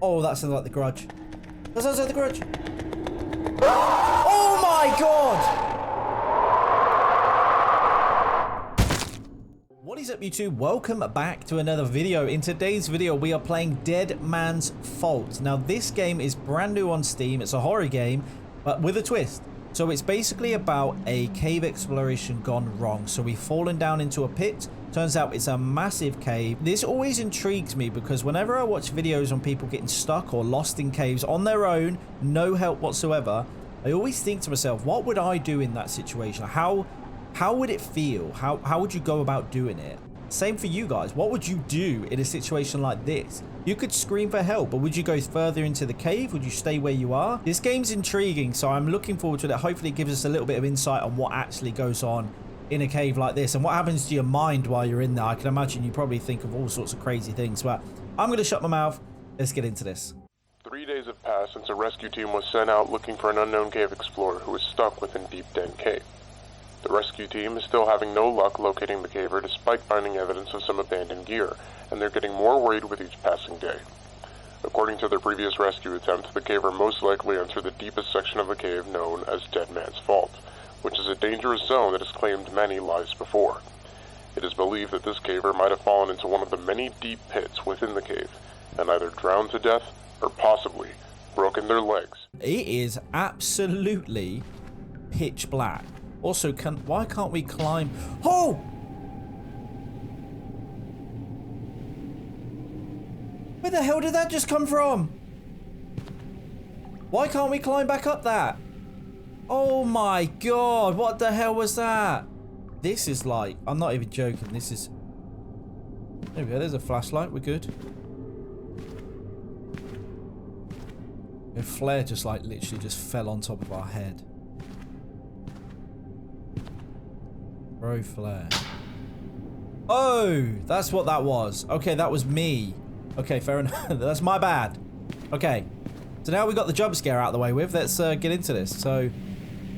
Oh, that sounds like the Grudge. That sounds like the Grudge. Oh my god! What is up, YouTube? Welcome back to another video. In today's video, we are playing Dead Man's Fault. Now, this game is brand new on Steam. It's a horror game, but with a twist. So it's basically about a cave exploration gone wrong. So we've fallen down into a pit. Turns out it's a massive cave. This always intrigues me because whenever I watch videos on people getting stuck or lost in caves on their own, no help whatsoever, I always think to myself, what would I do in that situation? How would it feel? How would you go about doing it? Same for you guys. What would you do in a situation like this? You could scream for help, but would you go further into the cave? Would you stay where you are? This game's intriguing, so I'm looking forward to it. Hopefully it gives us a little bit of insight on what actually goes on in a cave like this and what happens to your mind while you're in there. I can imagine you probably think of all sorts of crazy things, but I'm going to shut my mouth. Let's get into this. 3 days have passed since a rescue team was sent out looking for an unknown cave explorer who was stuck within Deep Den Cave. The rescue team is still having no luck locating the caver despite finding evidence of some abandoned gear, and they're getting more worried with each passing day. According to their previous rescue attempt, the caver most likely entered the deepest section of the cave known as Dead Man's Fault, which is a dangerous zone that has claimed many lives before. It is believed that this caver might have fallen into one of the many deep pits within the cave, and either drowned to death or possibly broken their legs. It is absolutely pitch black. Also, why can't we climb? Oh! Where the hell did that just come from? Why can't we climb back up that? Oh my god, what the hell was that? This is like, I'm not even joking, this is... There we go, there's a flashlight, we're good. A flare just like literally just fell on top of our head. Bro flare. Oh, that's what that was. Okay, that was me. Okay, fair enough. That's my bad. Okay, so now we got the jump scare out of the way with. Let's get into this. So,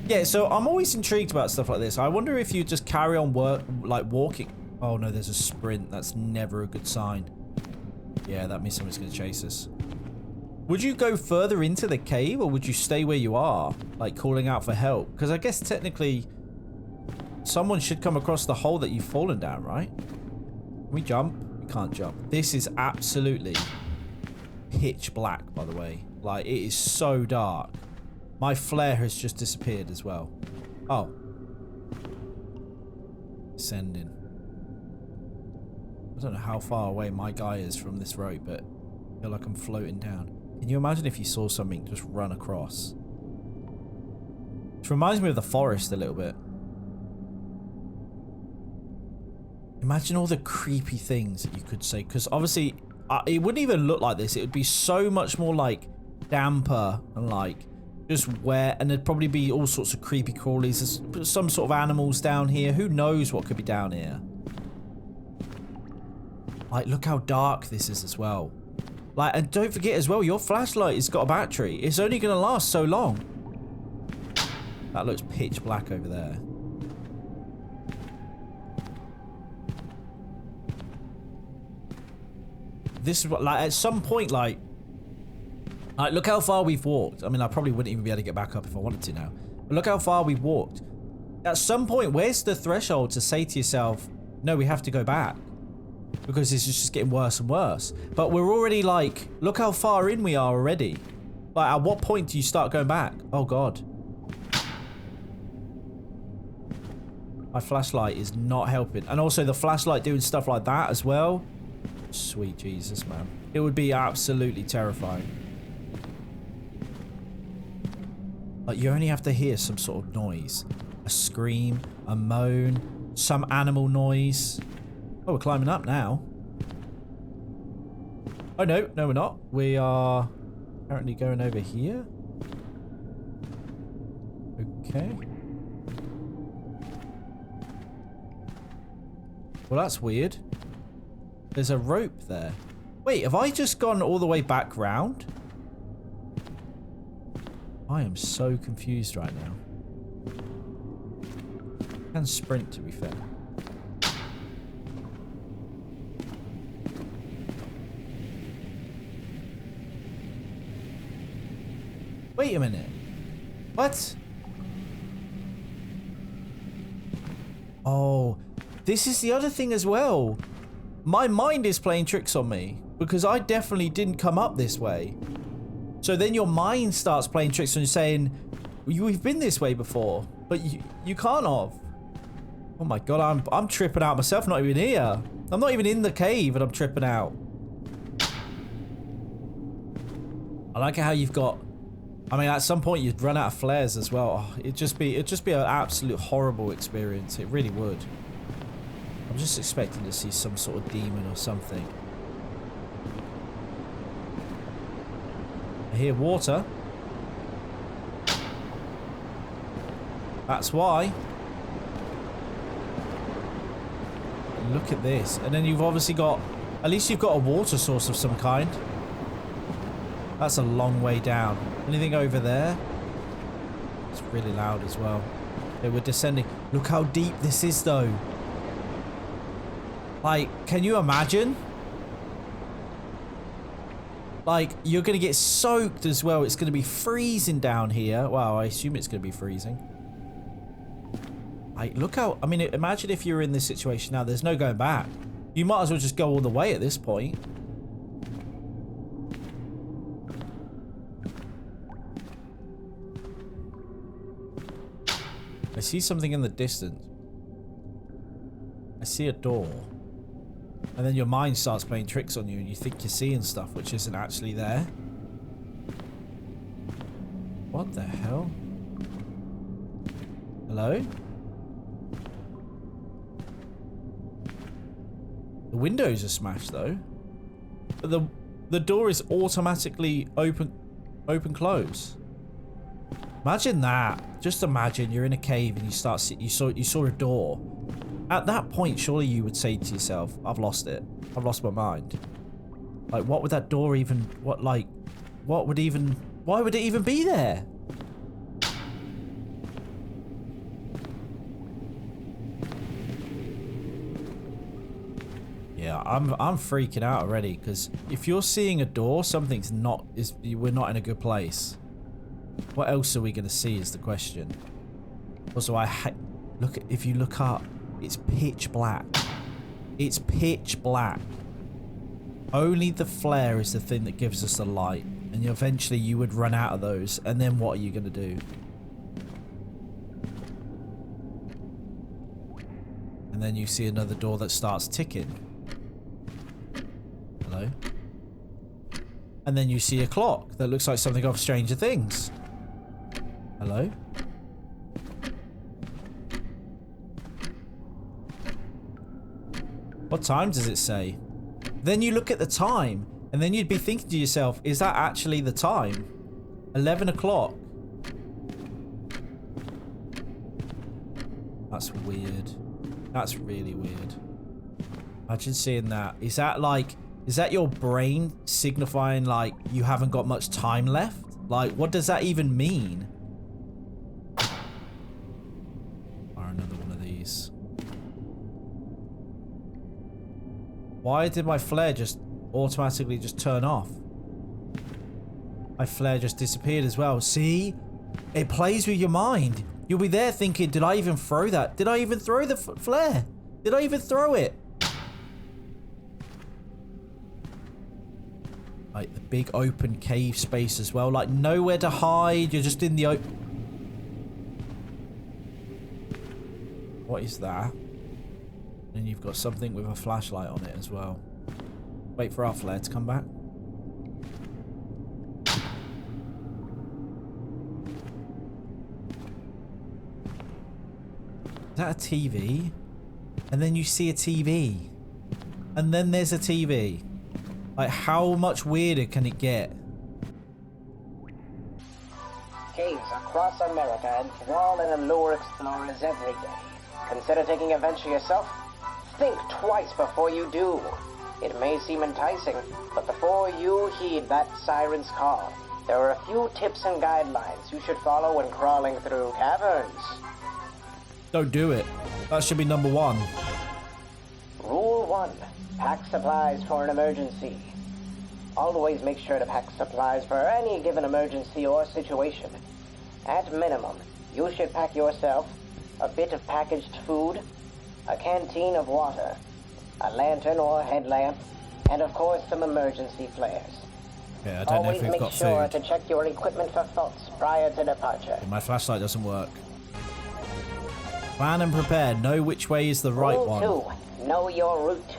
yeah, so I'm always intrigued about stuff like this. I wonder if you just carry on walking. Oh no, there's a sprint. That's never a good sign. Yeah, that means someone's going to chase us. Would you go further into the cave or would you stay where you are, like calling out for help? Because I guess technically someone should come across the hole that you've fallen down, right? Can we jump? We can't jump. This is absolutely pitch black, by the way. Like, it is so dark. My flare has just disappeared as well. Oh. Ascending. I don't know how far away my guy is from this rope, but I feel like I'm floating down. Can you imagine if you saw something just run across? It reminds me of the forest a little bit. Imagine all the creepy things that you could say, because obviously it wouldn't even look like this. It would be so much more like damper and like just wet, and there'd probably be all sorts of creepy crawlies. There's some sort of animals down here. Who knows what could be down here? Like, look how dark this is as well. Like, and don't forget as well, your flashlight has got a battery. It's only going to last so long. That looks pitch black over there. This is what, like, at some point, like, look how far we've walked. I mean, I probably wouldn't even be able to get back up if I wanted to now. But look how far we've walked. At some point, where's the threshold to say to yourself, no, we have to go back? Because this is just getting worse and worse. But we're already, like, look how far in we are already. Like, at what point do you start going back? Oh, God. My flashlight is not helping. And also the flashlight doing stuff like that as well. Sweet Jesus, man. It would be absolutely terrifying. Like, you only have to hear some sort of noise. A scream, a moan, some animal noise. Oh, we're climbing up now. Oh, no. No, we're not. We are apparently going over here. Okay. Well, that's weird. There's a rope there. Wait, have I just gone all the way back round? I am so confused right now. I can sprint, to be fair. Wait a minute. What? Oh, this is the other thing as well. My mind is playing tricks on me because I definitely didn't come up this way. So then your mind starts playing tricks on you saying, we've been this way before, but you can't have. Oh my God, I'm tripping out myself, not even here. I'm not even in the cave and I'm tripping out. I like how you've got, I mean, at some point you'd run out of flares as well. Oh, it'd just be an absolute horrible experience. It really would. I'm just expecting to see some sort of demon or something. I hear water. That's why. Look at this. And then you've obviously got, at least you've got a water source of some kind. That's a long way down. Anything over there? It's really loud as well. Okay, we're descending. Look how deep this is though. Like, can you imagine? Like, you're going to get soaked as well. It's going to be freezing down here. Wow, I assume it's going to be freezing. Like, look how... I mean, imagine if you're in this situation now. There's no going back. You might as well just go all the way at this point. I see something in the distance. I see a door. And then your mind starts playing tricks on you and you think you're seeing stuff which isn't actually there. What the hell? Hello? The windows are smashed though. But the door is automatically open close. Imagine that. Just imagine you're in a cave and you saw a door. At that point, surely you would say to yourself, I've lost it. I've lost my mind. Like, what would that door even... why would it even be there? Yeah, I'm freaking out already, because if you're seeing a door, we're not in a good place. What else are we going to see is the question. Also, if you look up, it's pitch black. It's pitch black. Only the flare is the thing that gives us the light. And eventually you would run out of those. And then what are you going to do? And then you see another door that starts ticking. Hello? And then you see a clock that looks like something off Stranger Things. Hello? What time does it say? Then you look at the time, and then you'd be thinking to yourself, is that actually the time? 11 o'clock. That's weird. That's really weird. Imagine seeing that. Is that your brain signifying like you haven't got much time left? Like, what does that even mean? Or another one of these. Why did my flare just automatically just turn off? My flare just disappeared as well. See? It plays with your mind. You'll be there thinking, did I even throw that? Did I even throw the flare? Did I even throw it? Like the big open cave space as well. Like nowhere to hide. You're just in the open. What is that? And you've got something with a flashlight on it as well. Wait for our flare to come back. Is that a TV? And then you see a TV. And then there's a TV. Like, how much weirder can it get? Caves across America enthrall and allure explorers every day. Consider taking a venture yourself? Think twice before you do. It may seem enticing, but before you heed that siren's call, there are a few tips and guidelines you should follow when crawling through caverns. Don't do it. That should be number 1. Rule 1. Pack supplies for an emergency. Always make sure to pack supplies for any given emergency or situation. At minimum, you should pack yourself a bit of packaged food, a canteen of water, a lantern or headlamp, and of course some emergency flares. Yeah, I don't know if we've got Always make sure food. to check your equipment for faults prior to departure. My flashlight doesn't work. Plan and prepare. Know which way is the right Rule one. 2. Know your route.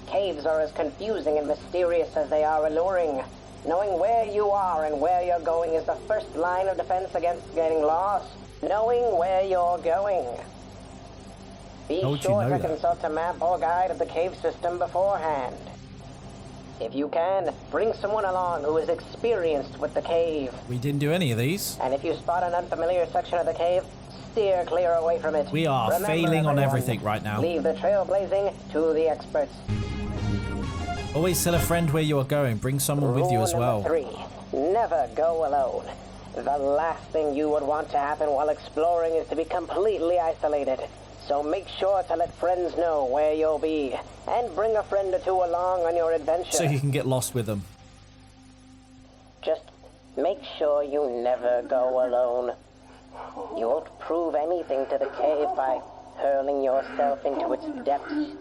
Caves are as confusing and mysterious as they are alluring. Knowing where you are and where you're going is the first line of defense against getting lost. Knowing where you're going. Be How would you sure know to that? consult a map or guide of the cave system beforehand. If you can, bring someone along who is experienced with the cave. We didn't do any of these. And if you spot an unfamiliar section of the cave, steer clear away from it. We are Remember, failing on everyone, everything right now. Leave the trailblazing to the experts. Always tell a friend where you are going. Bring someone with you as well. Rule number 3. Never go alone. The last thing you would want to happen while exploring is to be completely isolated. So make sure to let friends know where you'll be. And bring a friend or two along on your adventure. So you can get lost with them. Just make sure you never go alone. You won't prove anything to the cave by hurling yourself into its depths.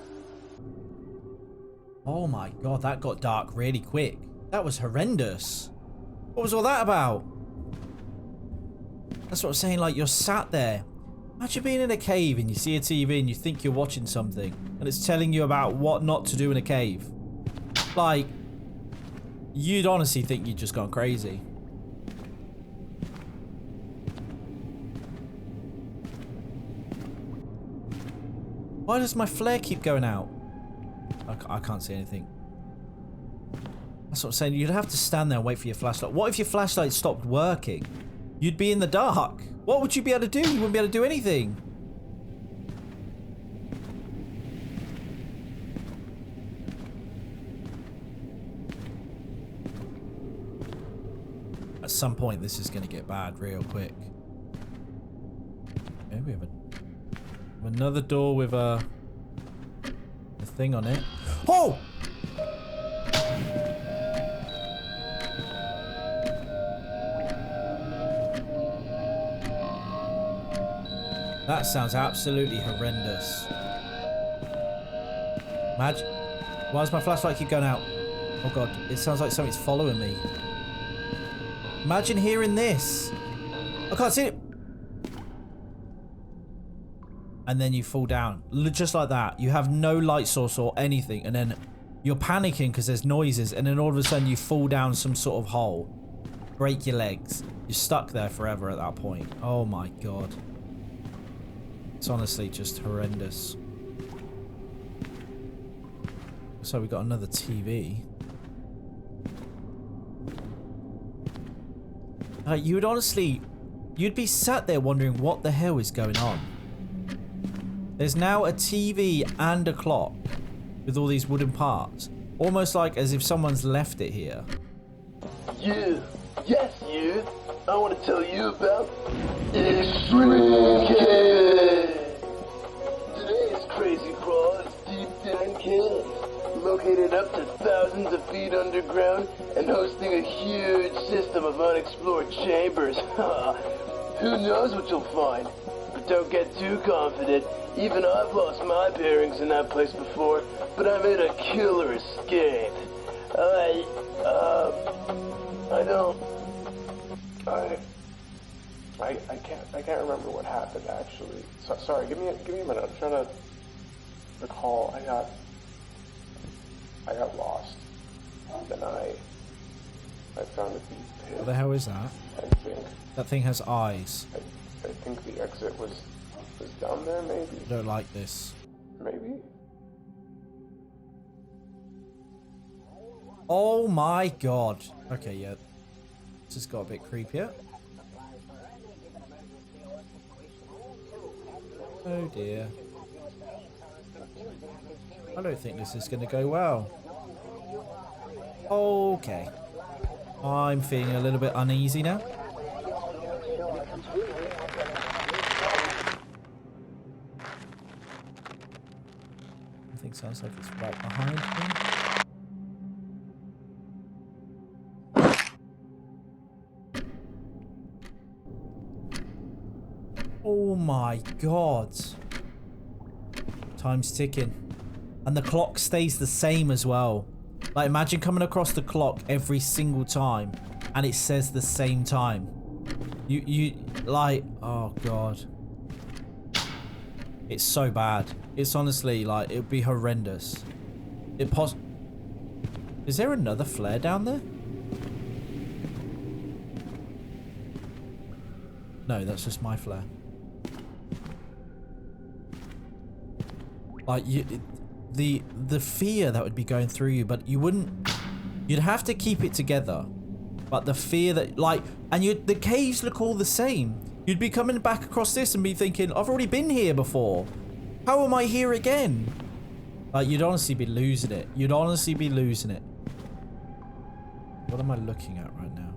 Oh my god, that got dark really quick. That was horrendous. What was all that about? That's what I'm saying, like you're sat there. Imagine being in a cave and you see a TV and you think you're watching something and it's telling you about what not to do in a cave. Like, you'd honestly think you'd just gone crazy. Why does my flare keep going out? I can't see anything. That's what I'm saying. You'd have to stand there and wait for your flashlight. What if your flashlight stopped working? You'd be in the dark. What would you be able to do? You wouldn't be able to do anything. At some point, this is going to get bad real quick. Okay, we have another door with a thing on it. Oh! That sounds absolutely horrendous. Imagine. Why does my flashlight keep going out? Oh god, it sounds like something's following me. Imagine hearing this. I can't see it. And then you fall down. Just like that. You have no light source or anything. And then you're panicking because there's noises. And then all of a sudden you fall down some sort of hole. Break your legs. You're stuck there forever at that point. Oh my god. It's honestly just horrendous. So we got another TV. You would honestly... You'd be sat there wondering what the hell is going on. There's now a TV and a clock with all these wooden parts. Almost like as if someone's left it here. You. Yes, you. I want to tell you about Extreme Cave. Today's crazy crawl is Deep Den Cave, located up to thousands of feet underground and hosting a huge system of unexplored chambers. Who knows what you'll find? But don't get too confident. Even I've lost my bearings in that place before, but I made a killer escape. I can't remember what happened actually. So, sorry, give me a minute. I'm trying to recall. I got lost. Then I found a deep pit. What the hell is that? I think. That thing has eyes. I think the exit was down there, maybe. I don't like this. Maybe. Oh my god. Okay, yeah. This has got a bit creepier. Oh dear. I don't think this is going to go well. Okay. I'm feeling a little bit uneasy now. Something sounds like it's right behind me. Oh my god. Time's ticking. And the clock stays the same as well. Like, imagine coming across the clock every single time and it says the same time. You like, oh god. It's so bad. It's honestly like, it would be horrendous. Is there another flare down there? No, that's just my flare. Like, the fear that would be going through you, but you wouldn't. You'd have to keep it together. But the fear that, like, and the caves look all the same. You'd be coming back across this and be thinking, I've already been here before. How am I here again? Like, you'd honestly be losing it. You'd honestly be losing it. What am I looking at right now?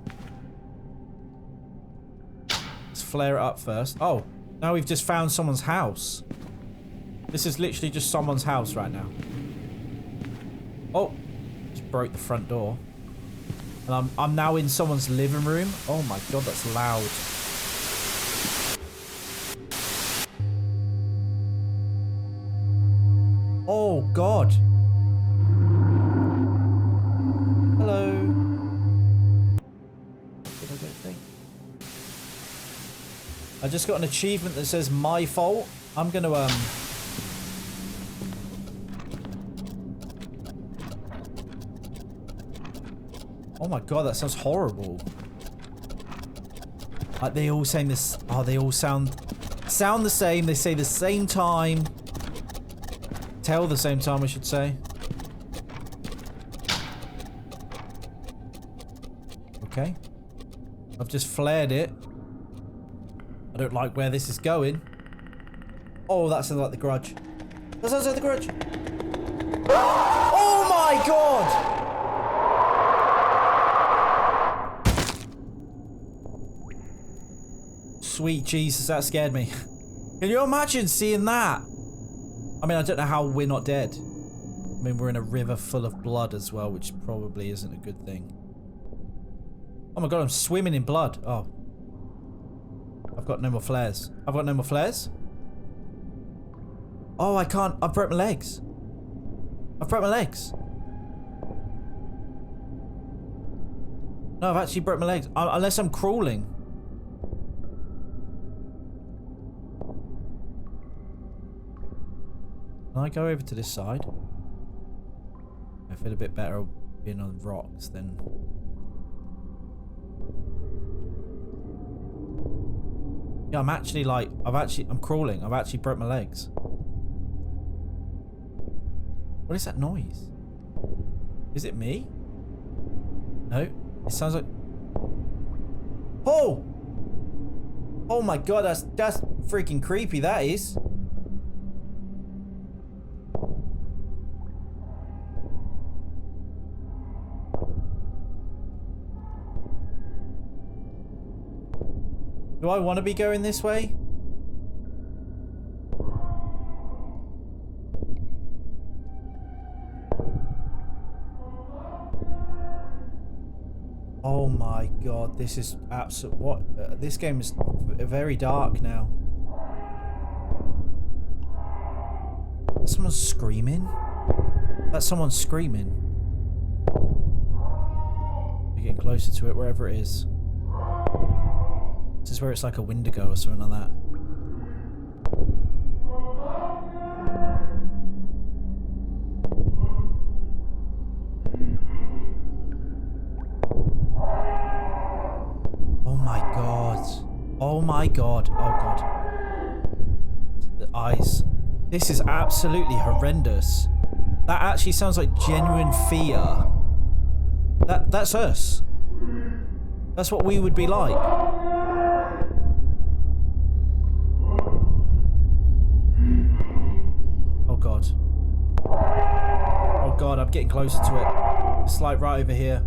Let's flare it up first. Oh, now we've just found someone's house. This is literally just someone's house right now. Oh, just broke the front door. And I'm now in someone's living room. Oh my god, that's loud. Oh god. Hello. What did I don't think? I just got an achievement that says my fault. I'm gonna oh my god, that sounds horrible. Like, they all saying this. Oh, they all sound the same. They say the same time. Tell the same time, I should say. Okay. I've just flared it. I don't like where this is going. Oh, that sounds like the Grudge. That sounds like the Grudge. Oh my god! Sweet Jesus, that scared me. Can you imagine seeing that? I mean, I don't know how we're not dead. I mean, we're in a river full of blood as well, which probably isn't a good thing. Oh my god, I'm swimming in blood. Oh. I've got no more flares. I've got no more flares? Oh, I can't. I've broke my legs. I've broke my legs. No, I've actually broke my legs. Unless I'm crawling. Can I go over to this side? I feel a bit better being on rocks than... Yeah, I'm actually like... I'm crawling. I've actually broke my legs. What is that noise? Is it me? No. It sounds like... Oh! Oh my god, that's freaking creepy, that is. Do I want to be going this way? Oh my god, this is absolute... What? This game is very dark now. Someone's screaming? That's someone screaming. We're getting closer to it, wherever it is. This is where it's like a Wendigo or something like that. Oh my god. Oh my god. Oh god. The eyes. This is absolutely horrendous. That actually sounds like genuine fear. That's us. That's what we would be like. God. Oh god, I'm getting closer to it. It's like right over here.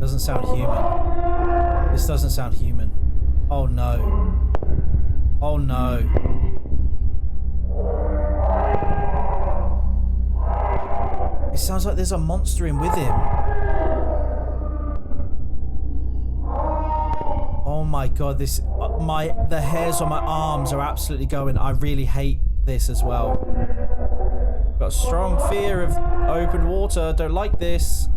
Doesn't sound human. This doesn't sound human. Oh no. Oh no. It sounds like there's a monster in with him. Oh my god, this the hairs on my arms are absolutely going. I really hate this as well. Got a strong fear of open water. Don't like this.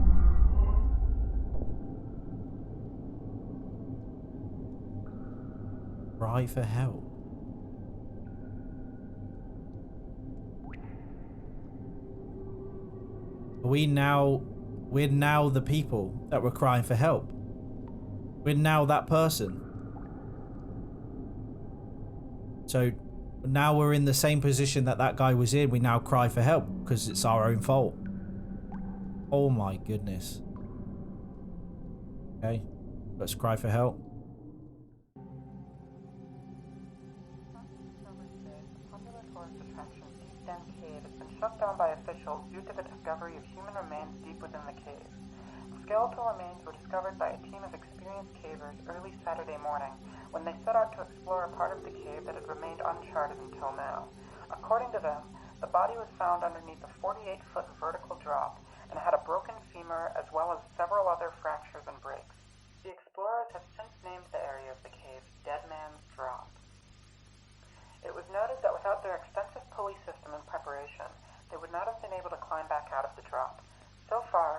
Cry for help. We're now the people that were crying for help. We're now that person. So now we're in the same position that that guy was in. We now cry for help because it's our own fault. Oh my goodness. Okay, let's cry for help. Shut down by officials due to the discovery of human remains deep within the cave. Skeletal remains were discovered by a team of experienced cavers early Saturday morning when they set out to explore a part of the cave that had remained uncharted until now. According to them, the body was found underneath a 48-foot vertical drop and had a broken femur as well as several other fractures and breaks. The explorers have since named the area of the cave Dead Man's Drop. It was noted that without their extensive pulley system and preparation, they would not have been able to climb back out of the drop. So far,